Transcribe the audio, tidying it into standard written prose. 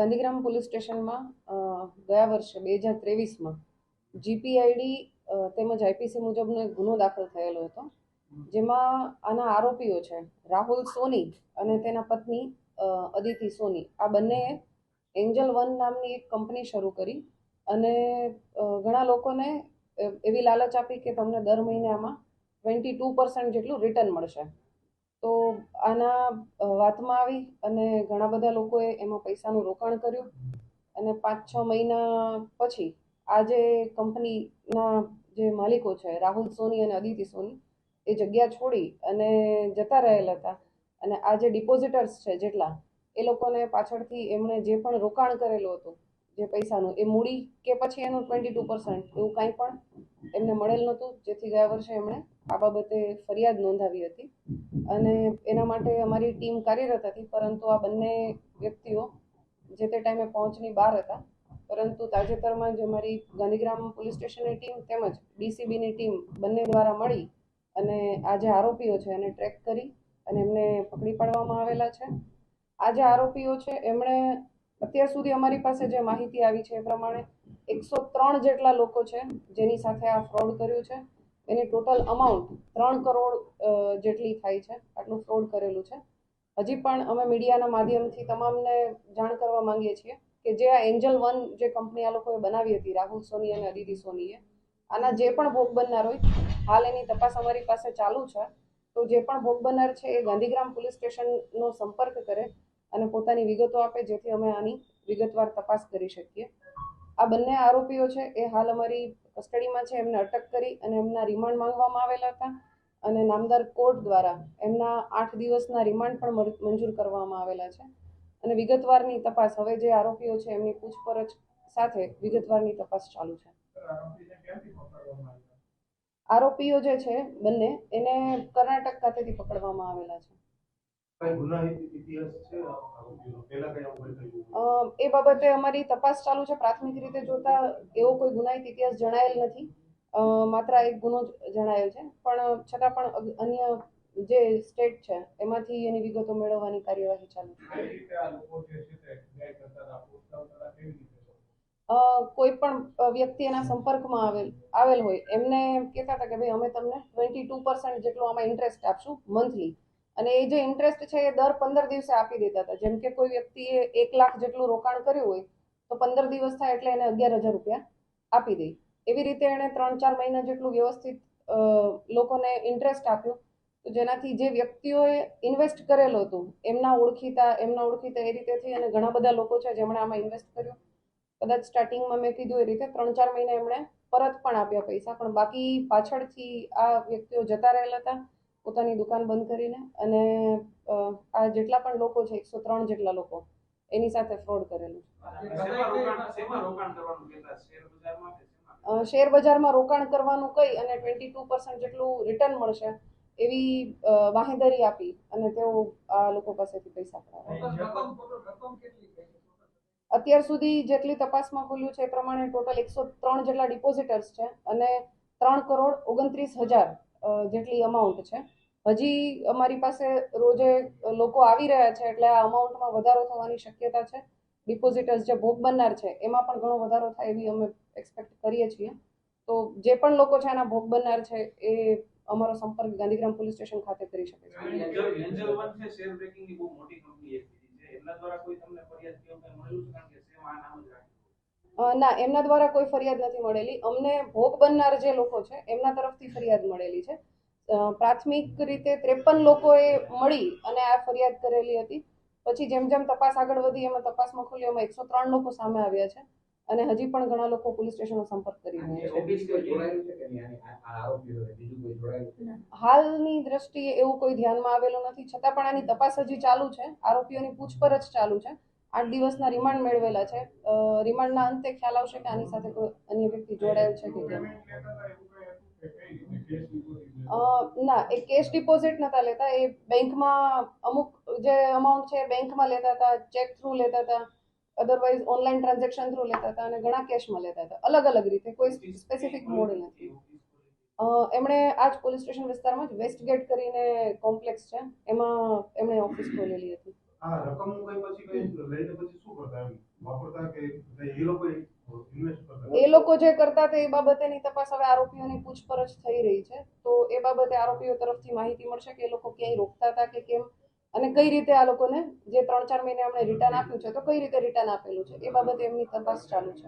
Gandhigram police સ્ટેશનમાં ગયા વર્ષે 2023માં જીપીઆઈડી તેમજ આઈપીસી મુજબનો એક ગુનો દાખલ થયેલો હતો, જેમાં આના આરોપીઓ છે રાહુલ સોની અને તેના પત્ની અદિતિ સોની. આ બંનેએ એન્જલ વન નામની એક કંપની શરૂ કરી અને ઘણા લોકોને એવી લાલચ આપી કે તમને દર મહિને આમાં 22% જેટલું રિટર્ન મળશે. તો આના વાતમાં આવી અને ઘણા બધા લોકોએ એમાં પૈસાનું રોકાણ કર્યું અને 5-6 મહિના પછી આ જે કંપનીના જે માલિકો છે રાહુલ સોની અને અદિતિ સોની એ જગ્યા છોડી અને જતા રહેલા હતા. અને આ જે ડિપોઝિટર્સ છે જેટલા એ લોકોને પાછળથી એમણે જે પણ રોકાણ કરેલું હતું જે પૈસાનું એ મૂડી કે પછી એનું 22% એવું કાંઈ પણ એમને મળેલ નહોતું, જેથી ગયા વર્ષે એમણે આ બાબતે ફરિયાદ નોંધાવી હતી અને એના માટે અમારી ટીમ કાર્યરત હતી. પરંતુ આ બંને વ્યક્તિઓ જે તે ટાઈમે પહોંચની બહાર હતા. પરંતુ તાજેતરમાં જ અમારી ગાંધીગ્રામ પોલીસ સ્ટેશનની ટીમ તેમજ ડીસીબીની ટીમ બંને દ્વારા મળી અને આ જે આરોપીઓ છે એને ટ્રેક કરી અને એમને પકડી પાડવામાં આવેલા છે. આ જે આરોપીઓ છે એમણે અત્યાર સુધી અમારી પાસે જે માહિતી આવી છે એ પ્રમાણે 103 જેટલા લોકો છે જેની સાથે આ ફ્રોડ કર્યું છે. એની ટોટલ અમાઉન્ટ 3 કરોડ જેટલી થાય છે. આટલું ફ્રોડ કરેલું છે. હજી પણ અમે મીડિયાના માધ્યમથી તમામને જાણ કરવા માંગીએ છીએ કે જે આ એન્જલ વન જે કંપની આ લોકોએ બનાવી હતી રાહુલ સોની અને અદિતિ સોનીએ, આના જે પણ ભોગ બનનાર હોય હાલ એની તપાસ અમારી પાસે ચાલુ છે. તો જે પણ ભોગ બનનાર છે એ ગાંધીગ્રામ પોલીસ સ્ટેશનનો સંપર્ક કરે અને પોતાની વિગતો આપે, જેથી અમે આની વિગતવાર તપાસ કરી શકીએ. આ બંને આરોપીઓ છે એ હાલ અમારી કસ્ટડીમાં છે. એમને અટક કરી અને એમના રિમાન્ડ માંગવામાં આવેલા હતા અને નામદાર કોર્ટ દ્વારા એમના 8 દિવસના રિમાન્ડ પણ મંજૂર કરવામાં આવેલા છે. અને વિગતવારની તપાસ હવે જે આરોપીઓ છે એમની પૂછપરછ સાથે વિગતવારની તપાસ ચાલુ છે. આરોપીઓ જે છે બંને એને કર્ણાટક ખાતેથી પકડવામાં આવેલા છે. એ બાબતે અમારી તપાસ ચાલુ છે. પ્રાથમિક રીતે જોતા એવો કોઈ ગુનાહિત ઇતિહાસ જણાયેલ નથી. માત્ર એક ગુનો જણાયેલ છે, પણ છતાં પણ અન્ય જે સ્ટેટ છે એમાંથી એની વિગતો મેળવવાની કાર્યવાહી ચાલુ છે. કોઈ પણ વ્યક્તિ એના સંપર્કમાં આવેલ હોય એમને કહેતા હતા કે ભાઈ અમે તમને 22% જેટલો આમાં ઇન્ટરેસ્ટ આપશું મંથલી, અને એ જે ઇન્ટરેસ્ટ છે એ દર 15 દિવસે આપી દેતા હતા. જેમ કે કોઈ વ્યક્તિએ 1 લાખ જેટલું રોકાણ કર્યું હોય તો 15 દિવસ થાય એટલે એને 11,000 રૂપિયા આપી દે. એવી રીતે એણે 3-4 મહિના જેટલું વ્યવસ્થિત લોકોને ઇન્ટરેસ્ટ આપ્યું, તો જેનાથી જે વ્યક્તિઓએ ઇન્વેસ્ટ કરેલું હતું એમના ઓળખીતા એ રીતેથી અને ઘણા બધા લોકો છે જેમણે આમાં ઇન્વેસ્ટ કર્યું. કદાચ સ્ટાર્ટિંગમાં મેં કીધું એ રીતે 3-4 મહિના એમણે પરત પણ આપ્યા પૈસા, પણ બાકી પાછળથી આ વ્યક્તિઓ જતા રહેલા હતા પોતાની દુકાન બંધ કરીને. અને આ જેટલા પણ લોકો છે 103 જેટલા લોકો એની સાથે ફ્રોડ કરેલું છે. શેર બજારમાં રોકાણ કરવાનું કહી અને 22% જેટલું રિટર્ન મળશે એવી બાંહેધરી આપી અને તેઓ આ લોકો પાસેથી પૈસા પડાવ્યા. અત્યાર સુધી જેટલી તપાસમાં ખુલ્યું છે એ પ્રમાણે ટોટલ 103 જેટલા ડિપોઝિટર્સ છે અને 3,29,00,000 જેટલી અમાઉન્ટ છે. હજી અમારી પાસે રોજે લોકો આવી રહ્યા છે એટલે આ અમાઉન્ટમાં વધારો થવાની શક્યતા છે. ડિપોઝિટર્સ જે ભોગ બનનાર છે એમાં પણ ઘણો વધારો થાય એવી અમે એક્સપેક્ટ કરીએ છીએ. તો જે પણ લોકો છે આના ભોગ બનનાર છે એ અમારો સંપર્ક ગાંધીગ્રામ પોલીસ સ્ટેશન ખાતે કરી શકે છે. ના, એમના દ્વારા કોઈ ફરિયાદ નથી મળેલી. અમને ભોગ બનનાર જે લોકો છે એમના તરફથી ફરિયાદ મળેલી છે. પ્રાથમિક રીતે 53 લોકોએ મળી અને આ ફરિયાદ કરેલી હતી. પછી જેમ જેમ તપાસ આગળ વધી એમાં તપાસમાં ખુલ્લી એમાં 103 લોકો સામે આવ્યા છે અને હજી પણ ઘણા લોકો પોલીસ સ્ટેશનનો સંપર્ક કરી રહ્યા છે. હાલની દ્રષ્ટિએ એવું કોઈ ધ્યાનમાં આવેલું નથી, છતાં પણ આની તપાસ હજી ચાલુ છે. આરોપીઓની પૂછપરછ ચાલુ છે. 8 દિવસના રિમાન્ડ મેળવેલા છે. રિમાન્ડના અંતે ખ્યાલ આવશે કે આની સાથે કોઈ અન્ય વ્યક્તિ જોડાયેલ છે કે કેમ. ના, એ કેશ ડિપોઝિટ નતા લેતા. એ બેંકમાં અમુક જે અમાઉન્ટ છે બેંકમાં લેતા હતા, ચેક થ્રુ લેતા હતા, અધરવાઇઝ ઓનલાઈન ટ્રાન્ઝેક્શન થ્રુ લેતા હતા અને ઘણા કેશમાં લેતા હતા. અલગ અલગ રીતે, કોઈ સ્પેસિફિક મોડ નથી. એમણે આજ પોલીસ સ્ટેશન વિસ્તારમાં જ વેસ્ટગેટ કરીને કોમ્પ્લેક્સ છે એમાં એમણે ઓફિસ ખોલેલી હતી. વાપરતા કે એ લોકો ઇન્વેસ્ટ કરતા? એ લોકો જે કરતા હતા એ બાબતેની તપાસ હવે આરોપીઓની પૂછપરછ થઈ રહી છે, તો એ બાબતે આરોપીઓ તરફથી માહિતી મળશે કે એ લોકો ક્યાંય રોકતા હતા કે કેમ, અને કઈ રીતે આ લોકોને જે 3-4 મહિને અમને રિટર્ન આપ્યું છે તો કઈ રીતે રિટર્ન આપેલું છે એ બાબતે એમની તપાસ ચાલુ છે.